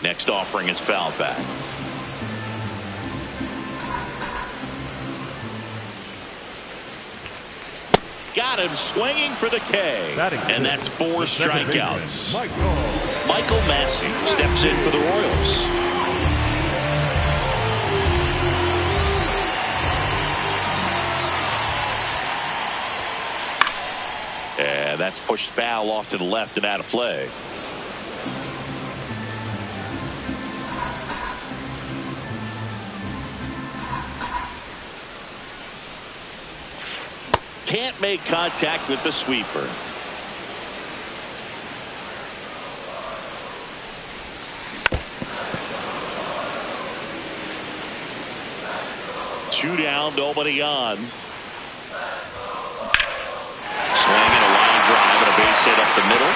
Next offering is fouled back. Got him swinging for the K. And that's 4 strikeouts. Michael Massey steps in for the Royals. And that's pushed foul off to the left and out of play. Can't make contact with the sweeper. Two down, nobody on. Swinging a line drive and a base hit up the middle.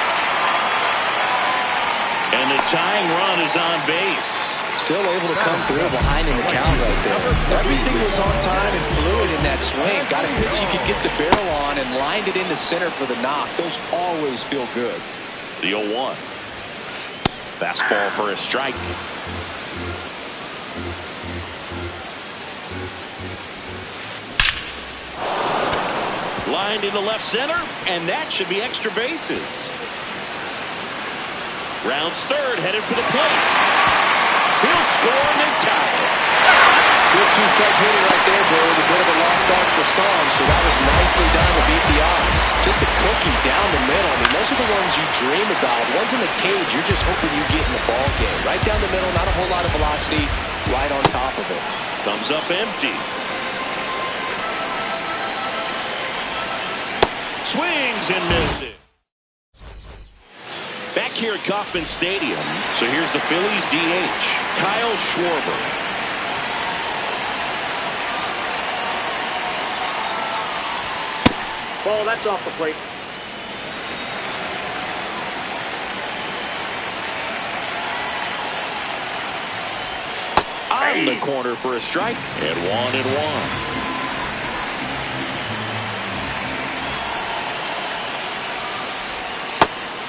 And the tying run is on base. Still able to come through behind in the count right there. Everything was on time and fluid in that swing. Got a pitch you could get the barrel on and lined it into center for the knock. Those always feel good. The 0-1. Fastball for a strike. Lined into left center, and that should be extra bases. Rounds third, headed for the plate. He'll score and they tie it. Good two-strike hitter right there, Bird. A bit of a lost start for some, so that was nicely done to beat the odds. Just a cookie down the middle. I mean, those are the ones you dream about. Ones in the cage, you're just hoping you get in the ball game. Right down the middle, not a whole lot of velocity, right on top of it. Comes up empty. Swings and misses. Back here at Kauffman Stadium. So here's the Phillies DH, Kyle Schwarber. Ball, that's off the plate. On the corner for a strike. And 1-1.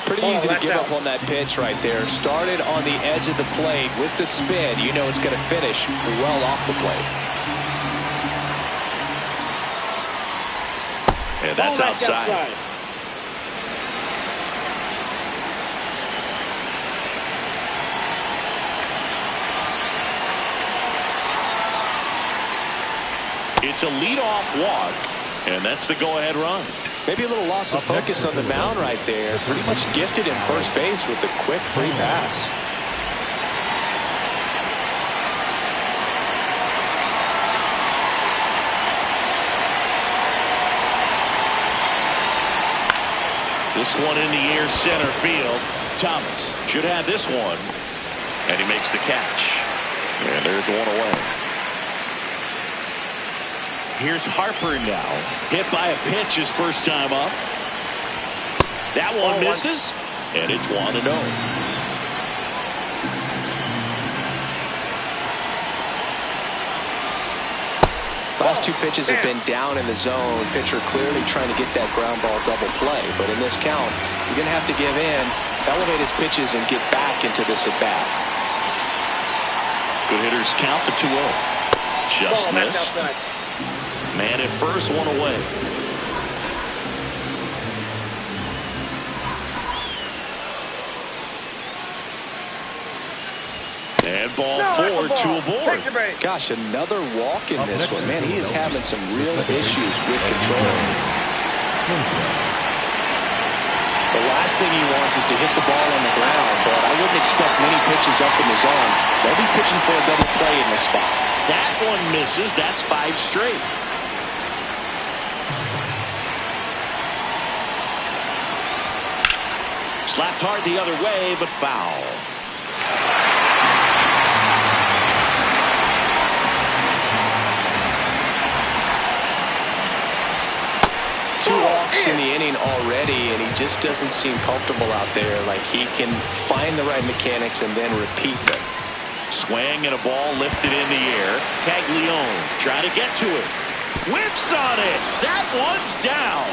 Pretty easy to give up on that pitch right there. Started on the edge of the plate with the spin. You know it's going to finish well off the plate. And that's outside. It's a leadoff walk, and that's the go-ahead run. Maybe a little loss of focus on the mound right there. Pretty much gifted in first base with a quick free pass. This one in the air center field. Thomas should have this one. And he makes the catch. And there's one away. Here's Harper now. Hit by a pitch his first time up. That one misses. And it's 1-0. Last two pitches have been down in the zone. Pitcher clearly trying to get that ground ball double play. But in this count, you're going to have to give in, elevate his pitches, and get back into this at-bat. Good hitters count the 2-0. Just missed. Man at first, one away. And ball 4, 2 aboard. Gosh, another walk in this one. Man, he is having some real issues with control. The last thing he wants is to hit the ball on the ground, but I wouldn't expect many pitches up in the zone. They'll be pitching for a double play in this spot. That one misses. That's 5 straight. Slapped hard the other way, but foul. Two walks in the inning already, and he just doesn't seem comfortable out there. Like he can find the right mechanics and then repeat them. Swing and a ball lifted in the air. Caglione trying to get to it. Whips on it. That one's down.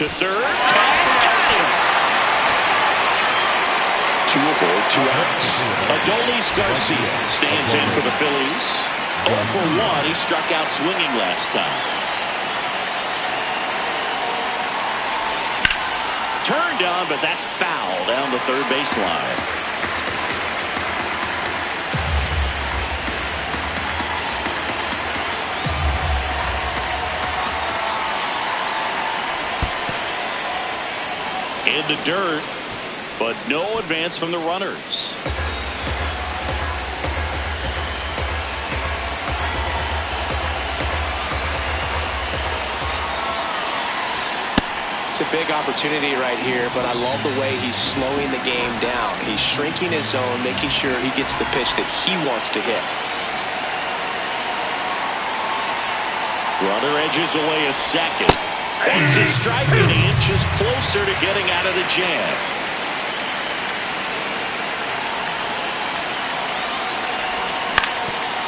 To third. Tag, got him. 2 aboard, 2 outs. Adolis Garcia stands in for the Phillies. 0 for 1. He struck out swinging last time. Turned on, but that's foul down the third baseline. In the dirt, but no advance from the runners. It's a big opportunity right here, but I love the way he's slowing the game down. He's shrinking his zone, making sure he gets the pitch that he wants to hit. Runner edges away at second. That's a strike, and he inches closer to getting out of the jam.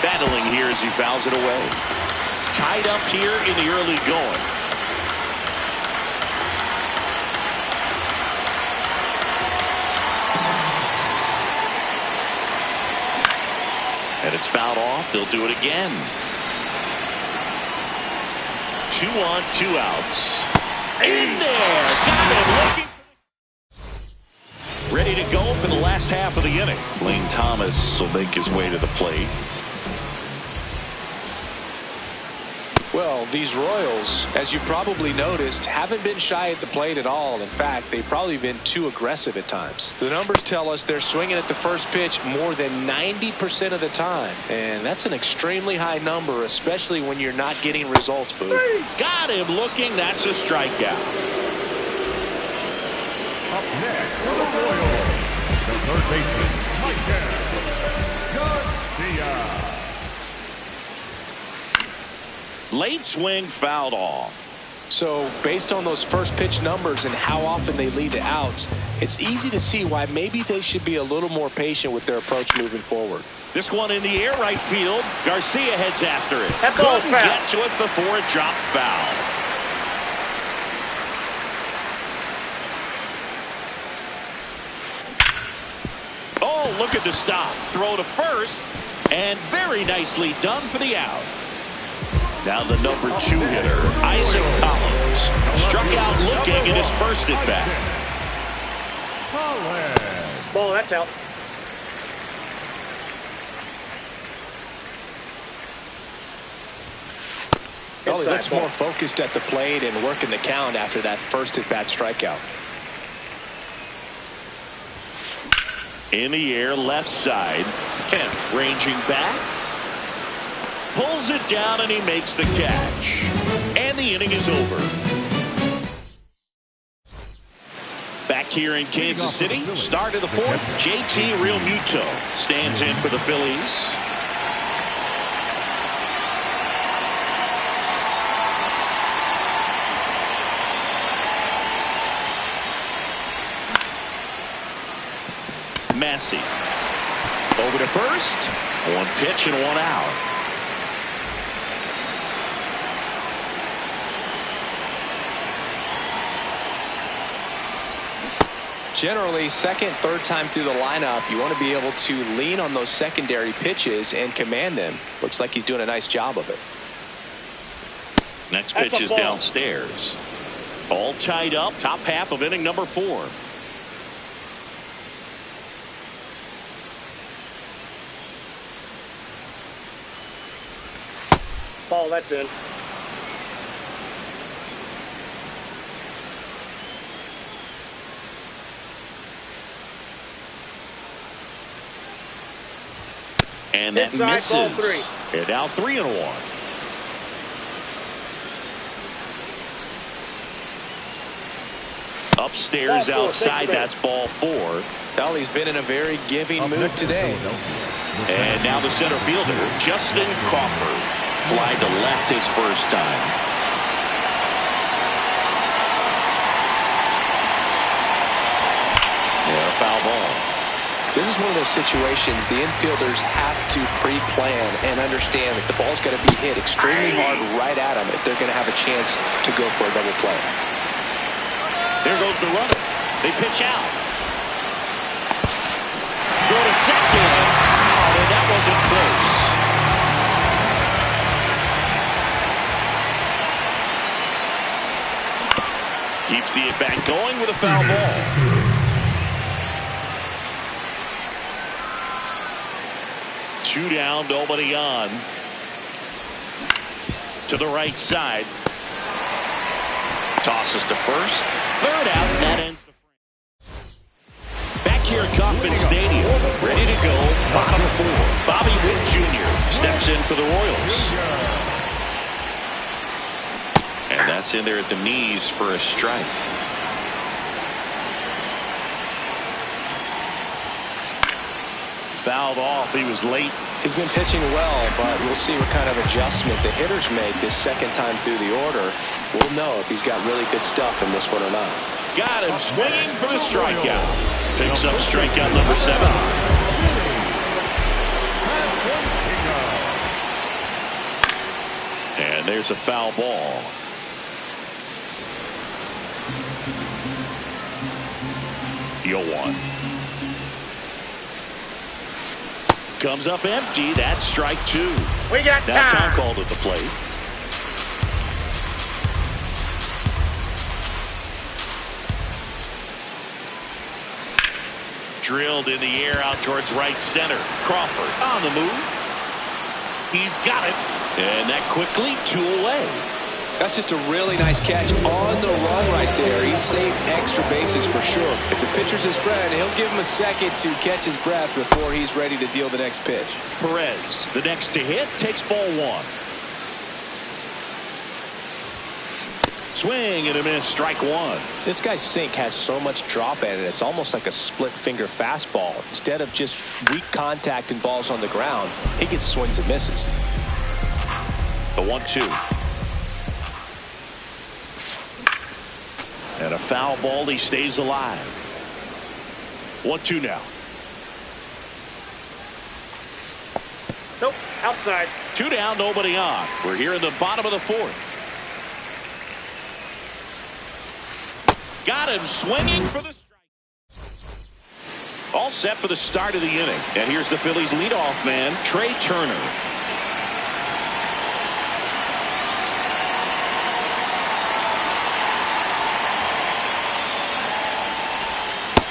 Battling here as he fouls it away. Tied up here in the early going. And it's fouled off. They'll do it again. 2 on, 2 outs. In there. Got him looking. Ready to go for the last half of the inning. Lane Thomas will make his way to the plate. Well, these Royals, as you probably noticed, haven't been shy at the plate at all. In fact, they've probably been too aggressive at times. The numbers tell us they're swinging at the first pitch more than 90% of the time. And that's an extremely high number, especially when you're not getting results, Boo. Got him looking. That's a strikeout. Up next for the Royals, the third baseman, Garcia. Late swing fouled off. So based on those first pitch numbers and how often they lead to outs, it's easy to see why maybe they should be a little more patient with their approach moving forward. This one in the air right field. Garcia heads after it. That ball's Couldn't foul. get to it before it dropped foul. Oh, look at the stop. Throw to first, and very nicely done for the out. Now the number 2 hitter, Isaac Collins, struck out looking in his first at bat. Ball, that's out. Well, he Inside looks ball. more focused at the plate and working the count after that first at bat strikeout. In the air, left side. Kemp ranging back. Pulls it down, and he makes the catch. And the inning is over. Back here in Kansas City, start of the fourth, Jay31rodriguez stands in for the Phillies. Massey over to first. 1 pitch and 1 out. Generally, second, third time through the lineup, you want to be able to lean on those secondary pitches and command them. Looks like he's doing a nice job of it. Next That's pitch a is ball. downstairs. All tied up, top half of inning number 4. Ball, that's in. And that Inside, ball misses. And now 3-1. Upstairs Ball 4, outside, second that's ball 4. Well, he's been in a very giving mood today. And now the center fielder, Justin Crawford. Fly to left his first time. Yeah, foul ball. This is one of those situations the infielders have to pre-plan and understand that the ball's got to be hit extremely hard right at them if they're going to have a chance to go for a double play. There goes the runner. They pitch out. Throw to second. Oh, and that wasn't close. Keeps the at-bat going with a foul ball. Two down, nobody on. To the right side. Tosses to first. Third out, and that ends the frame. Back here at Kauffman Stadium, ready to go, bottom four. Bobby Witt Jr. steps in for the Royals. And that's in there at the knees for a strike. Fouled off. He was late. He's been pitching well, but we'll see what kind of adjustment the hitters make this second time through the order. We'll know if he's got really good stuff in this one or not. Got him swinging for the strikeout. Picks up strikeout number 7. And there's a foul ball. Yo one. Comes up empty. That's strike 2. We got now time time called at the plate. Drilled in the air out towards right center. Crawford on the move. He's got it. And that quickly 2 away. That's just a really nice catch on the run right there. He saved extra bases for sure. If the pitcher's his friend, he'll give him a second to catch his breath before he's ready to deal the next pitch. Perez, the next to hit, takes ball 1. Swing and a miss, strike 1. This guy's sink has so much drop at it. It's almost like a split finger fastball. Instead of just weak contact and balls on the ground, he gets swings and misses. The 1-2. And a foul ball. He stays alive. 1-2 now. Nope, outside. 2 down, nobody on. We're here in the bottom of the 4th. Got him swinging for the strike. All set for the start of the inning. And here's the Phillies leadoff man, Trey Turner.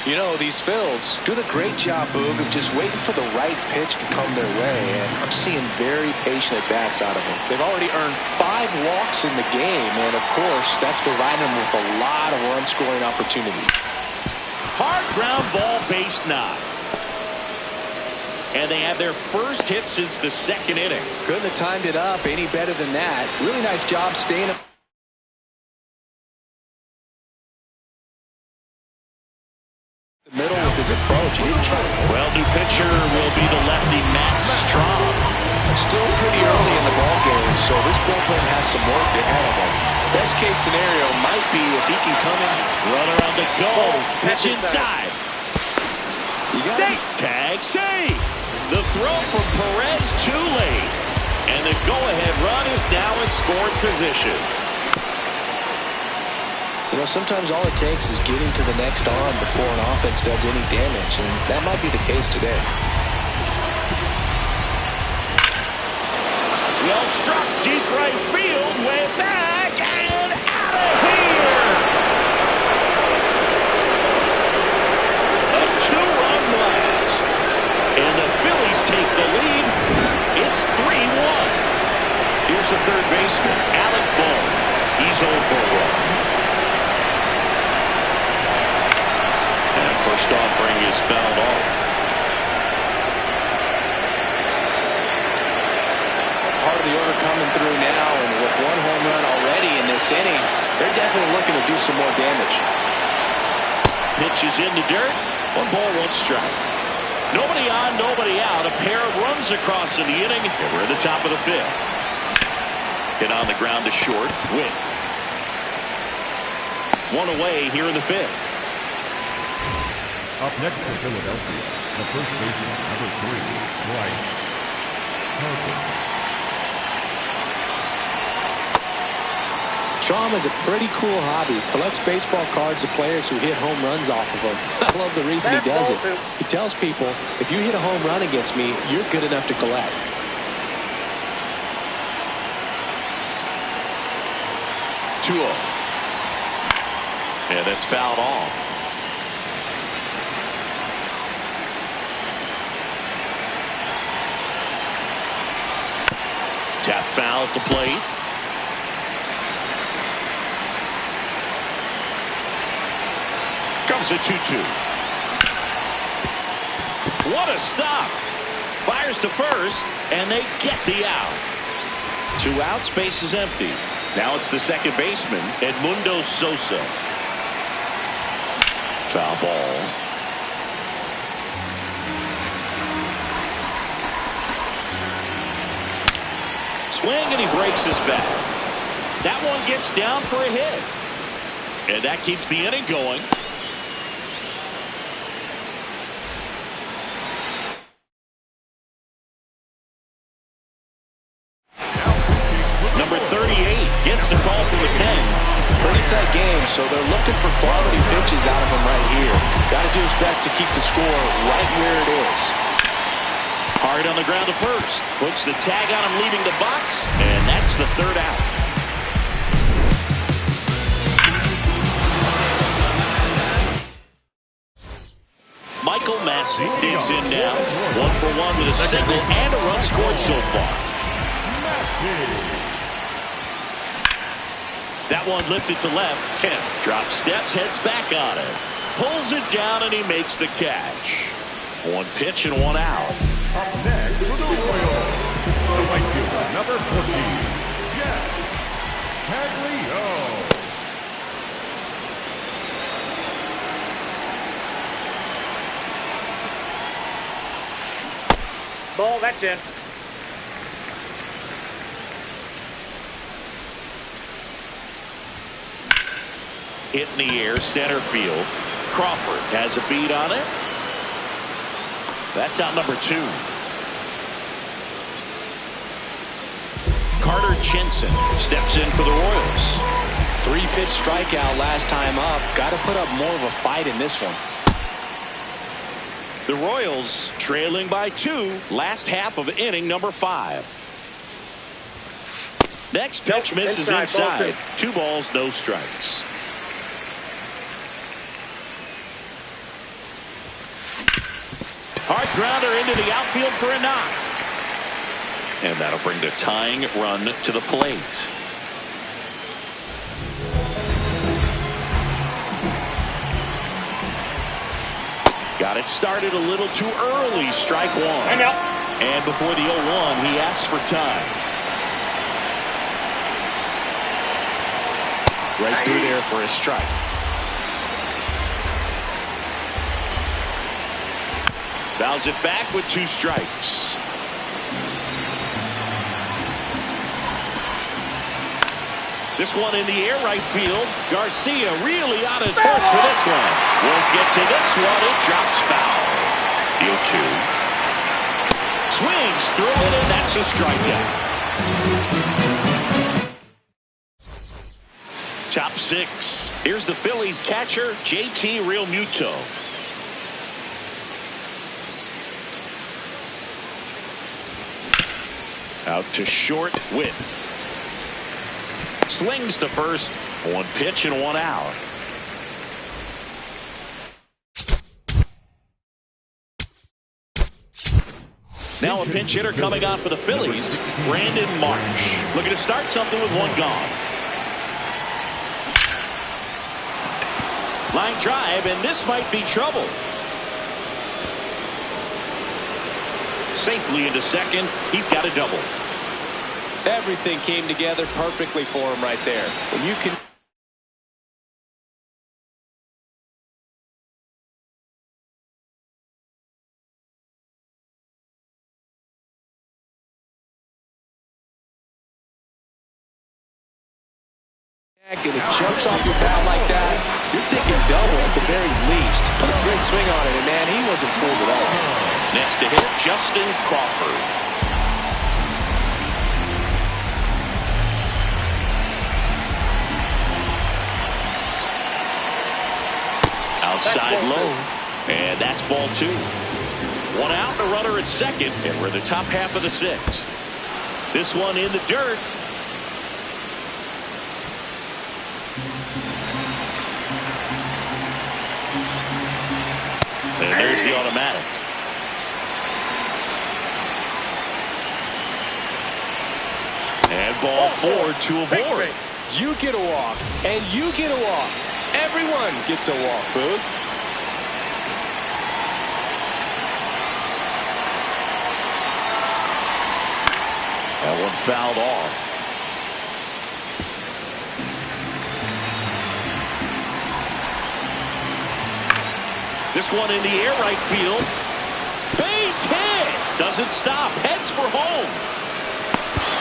You know, these Phils doing a great job, Boog, of just waiting for the right pitch to come their way, and I'm seeing very patient at-bats out of them. They've already earned 5 walks in the game, and of course, that's providing them with a lot of run-scoring opportunities. Hard ground ball, base knock. And they have their first hit since the 2nd inning. Couldn't have timed it up any better than that. Really nice job staying up. Middle with his approach. He didn't try. Well, new pitcher will be the lefty Matt Strahm. Still pretty early in the ball game, so this bullpen has some work ahead of him. Best case scenario might be if he can come in. Runner on the go. Pitch inside. You got it. Tag save. The throw from Perez too late. And the go-ahead run is now in scoring position. You know, sometimes all it takes is getting to the next arm before an offense does any damage, and that might be the case today. Well struck, deep right field, way back, and out of here! A 2-run blast. And the Phillies take the lead. It's 3-1. Here's the third baseman, Alec Bohm. He's 0 for 1. First offering is fouled off. Part of the order coming through now, and with 1 home run already in this inning, they're definitely looking to do some more damage. Pitch is in the dirt. 1 ball, 1 strike. Nobody on, nobody out. A pair of runs across in the inning, and we're at the top of the 5th. Hit on the ground to short. Win. 1 away here in the 5th. Up next for Philadelphia, the first baseman, number 3, Bryce Harper. Strom has a pretty cool hobby. Collects baseball cards of players who hit home runs off of him. I love the reason he does it. He tells people, if you hit a home run against me, you're good enough to collect. And that's fouled off. Tap foul at the plate. Comes a 2-2. What a stop. Fires to first, and they get the out. 2 outs, base is empty. Now it's the second baseman, Edmundo Sosa. Foul ball. Swing, and he breaks his bat. That one gets down for a hit. And that keeps the inning going. Number 38 gets the call from the pen. Pretty tight game, so they're looking for quality pitches out of him right here. Got to do his best to keep the score right where it is. Hard on the ground to first. Puts the tag on him leaving the box, and that's the third out. Michael Massey digs in now. 1 for 1 with a single and a run scored so far. That one lifted to left. Kemp drops steps, heads back on it. Pulls it down, and he makes the catch. 1 pitch and 1 out. Up next for the Royals, the right fielder, number 14, Jeff Taglio. Ball, that's in. Hit in the air, center field. Crawford has a beat on it. That's out number 2. Carter Jensen steps in for the Royals. 3-pitch strikeout last time up. Got to put up more of a fight in this one. The Royals trailing by 2, last half of inning number 5. Next pitch misses inside. 2 balls, no strikes. Hard grounder into the outfield for a knock. And that'll bring the tying run to the plate. Got it started a little too early. Strike 1. I know. And before the 0-1, he asks for time. Right through there for a strike. Fouls it back with 2 strikes. This one in the air, right field. Garcia really on his horse for this one. Won't get to this one. It drops foul. The 0-2. Swings through it, and that's a strikeout. Top 6. Here's the Phillies catcher, Jay31rodriguez. Out to short, Witt. Slings to first. 1 pitch and 1 out. Now a pinch hitter coming on for the Phillies, Brandon Marsh. Looking to start something with 1 gone. Line drive, and this might be trouble. Safely into second. He's got a double. Everything came together perfectly for him right there. When you can and it jumps off your bat like that, you're thinking double at the very least. Put a great swing on it, and man, he wasn't fooled at all. Next to hit, Justin Crawford. outside low. And that's ball 2. 1 out, the runner at second, and we're in the top half of the 6th. This one in the dirt. And there's the automatic. And ball 4 to avoid. You get a walk, and you get a walk. Everyone gets a walk, Boog. That one fouled off. This one in the air, right field. Base hit. Doesn't stop. Heads for home.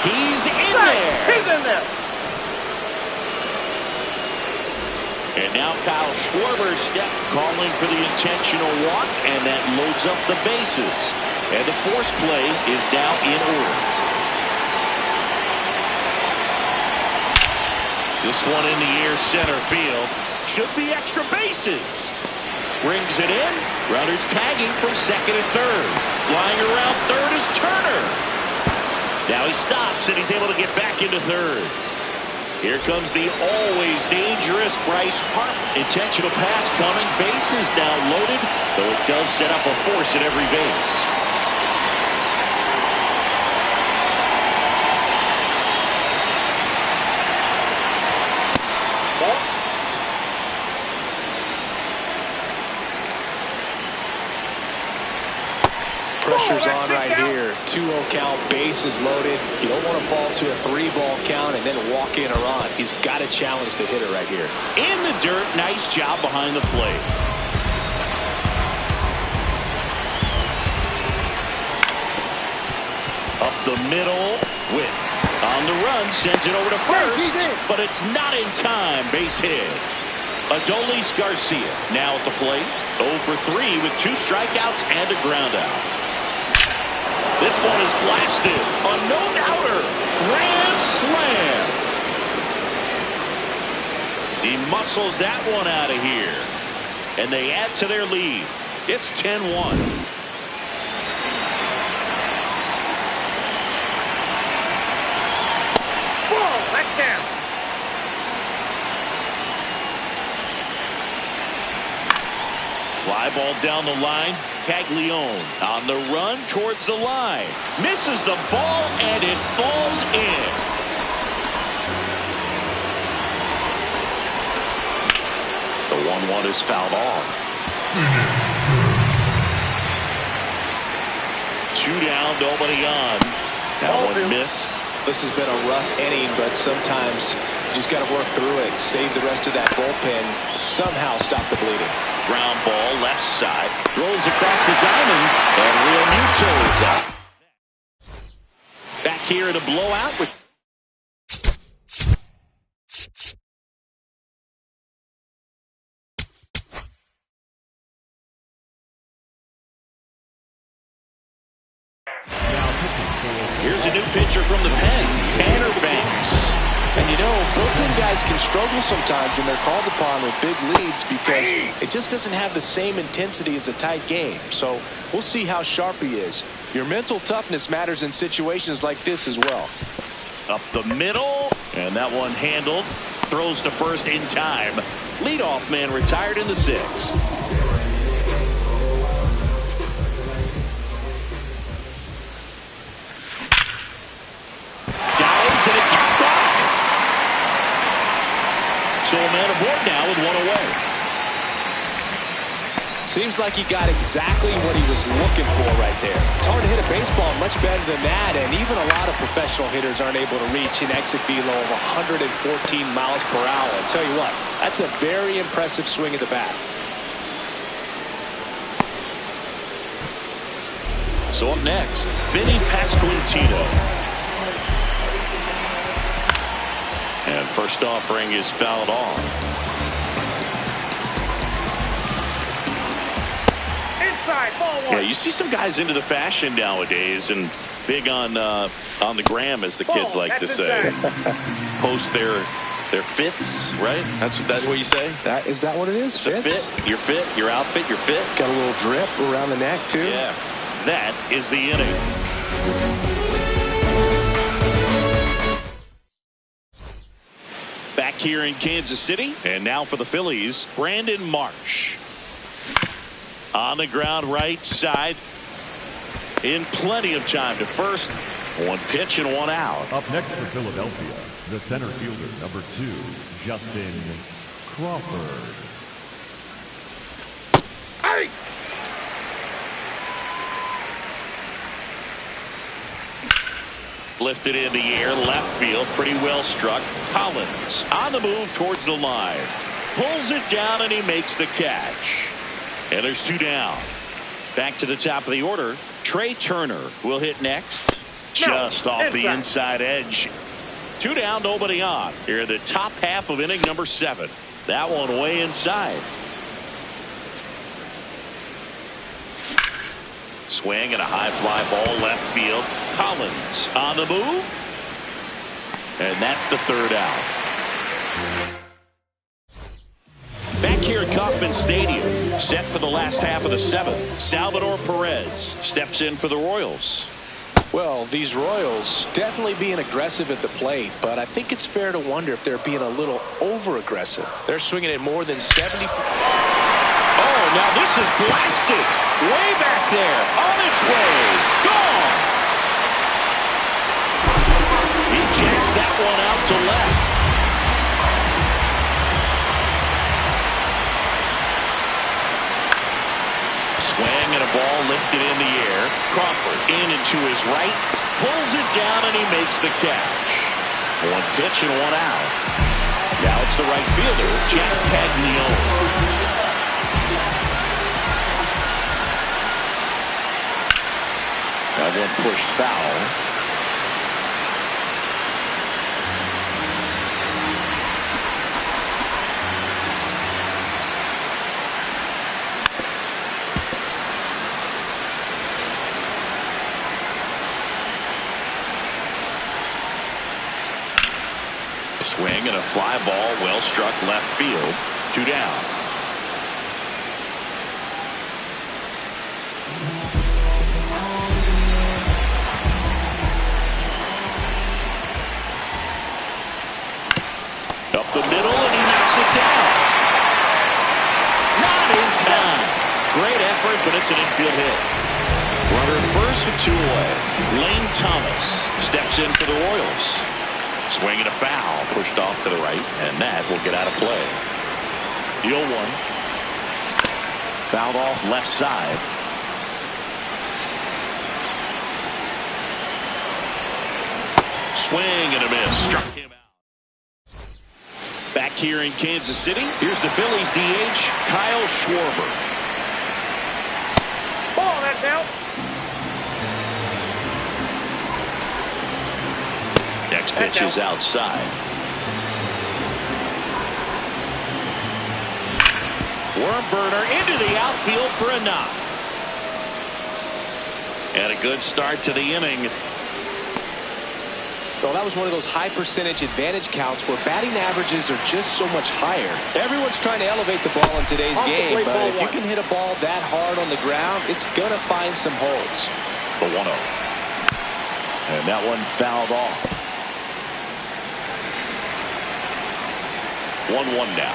He's in there. He's in there. And now Kyle Schwarber's step calling for the intentional walk, and that loads up the bases. And the force play is now in order. This one in the air, center field. Should be extra bases. Brings it in. Runners tagging from second and third. Flying around third is Turner. Now he stops, and he's able to get back into third. Here comes the always dangerous Bryce Harper. Intentional pass coming. Bases now loaded, though it does set up a force at every base. Pressure's on right here. 2-0 count, bases loaded. You don't want to fall to a 3-ball count and then walk in or on. He's got to challenge the hitter right here. In the dirt, nice job behind the plate. Up the middle, with on the run, sends it over to first, but it's not in time. Base hit. Adolis Garcia now at the plate. 0 for 3 with 2 strikeouts and a ground out. This one is blasted. A no-doubter. Grand slam. He muscles that one out of here. And they add to their lead. It's 10-1. Whoa, that's down. Fly ball down the line. Caglione on the run towards the line. Misses the ball, and it falls in. The 1-1 is fouled off. 2 down, nobody on. That one missed. This has been a rough inning, but sometimes you just got to work through it. Save the rest of that bullpen. Somehow stop the bleeding. Ground ball, left side. Rolls across the diamond, and Real Muto is out. Back here in a blowout with here's a new pitcher from the pen, Tanner Banks. And you know, bullpen guys can struggle sometimes when they're called upon with big leads because it just doesn't have the same intensity as a tight game. So we'll see how sharp he is. Your mental toughness matters in situations like this as well. Up the middle, and that one handled. Throws to first in time. Leadoff man retired in the 6th. Dives, and it gets by. So a man aboard now with 1 away. Seems like he got exactly what he was looking for right there. It's hard to hit a baseball much better than that, and even a lot of professional hitters aren't able to reach an exit velo of 114 miles per hour. I'll tell you what, that's a very impressive swing of the bat. So up next, Vinny Pasquantino. And first offering is fouled off. Inside, ball 1. Yeah, you see some guys into the fashion nowadays and big on the gram, as the kids like to say. Post their They're fits, right? That's what you say? Is that what it is? It's a fit. You're fit. Your outfit, you're fit. Got a little drip around the neck, too. Yeah. That is the inning. Back here in Kansas City. And now for the Phillies, Brandon Marsh. On the ground right side. In plenty of time to first. One pitch and one out. Up next for Philadelphia, the center fielder, number 2, Justin Crawford. Hey! Lifted in the air, left field, pretty well struck. Collins on the move towards the line. Pulls it down and he makes the catch. And there's 2 down. Back to the top of the order. Trey Turner will hit next. Just off the inside edge. 2 down, nobody on. Here in the top half of inning number 7. That one way inside. Swing and a high fly ball left field. Collins on the move. And that's the 3rd out. Back here at Kauffman Stadium, set for the last half of the 7th. Salvador Perez steps in for the Royals. Well, these Royals definitely being aggressive at the plate, but I think it's fair to wonder if they're being a little over-aggressive. They're swinging at more than 70. Oh, now this is blasted. Way back there. On its way. Gone. He jacks that one out to left. Swing and a ball lifted in the air. Crawford in and to his right. Pulls it down and he makes the catch. 1 pitch and 1 out. Now it's the right fielder, Jack Paglione. That one pushed foul. Swing and a fly ball, well struck left field. 2 down. Up the middle and he knocks it down. Not in time. Great effort, but it's an infield hit. Runner first with 2 away. Lane Thomas steps in for the Royals. Swing and a foul, pushed off to the right, and that will get out of play. The 0-1. Fouled off left side. Swing and a miss. Struck him out. Back here in Kansas City, here's the Phillies DH, Kyle Schwarber. Ball, that's out. Next pitch is outside. Worm burner into the outfield for a knock. And a good start to the inning. Well, that was one of those high percentage advantage counts where batting averages are just so much higher. Everyone's trying to elevate the ball in today's game, but if you can hit a ball that hard on the ground, it's going to find some holes. The 1-0. And that one fouled off. 1-1 now.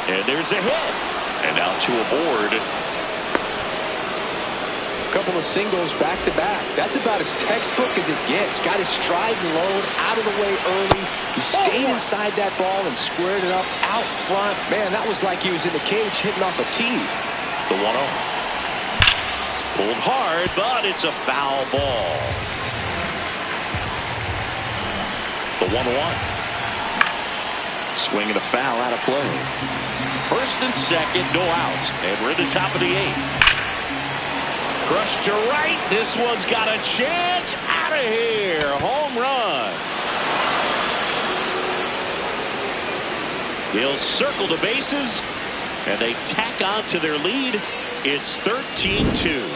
And there's a hit. And now 2 aboard. Couple of singles back-to-back. That's about as textbook as it gets. Got his stride and load out of the way early. He stayed inside that ball and squared it up out front. Man, that was like he was in the cage hitting off a tee. The 1-0. Pulled hard, but it's a foul ball. The 1-1. Swing and a foul out of play. First and second, no outs. And we're at the top of the 8th. Crushed to right. This one's got a chance. Out of here. Home run. They'll circle the bases, and they tack on to their lead. It's 13-2.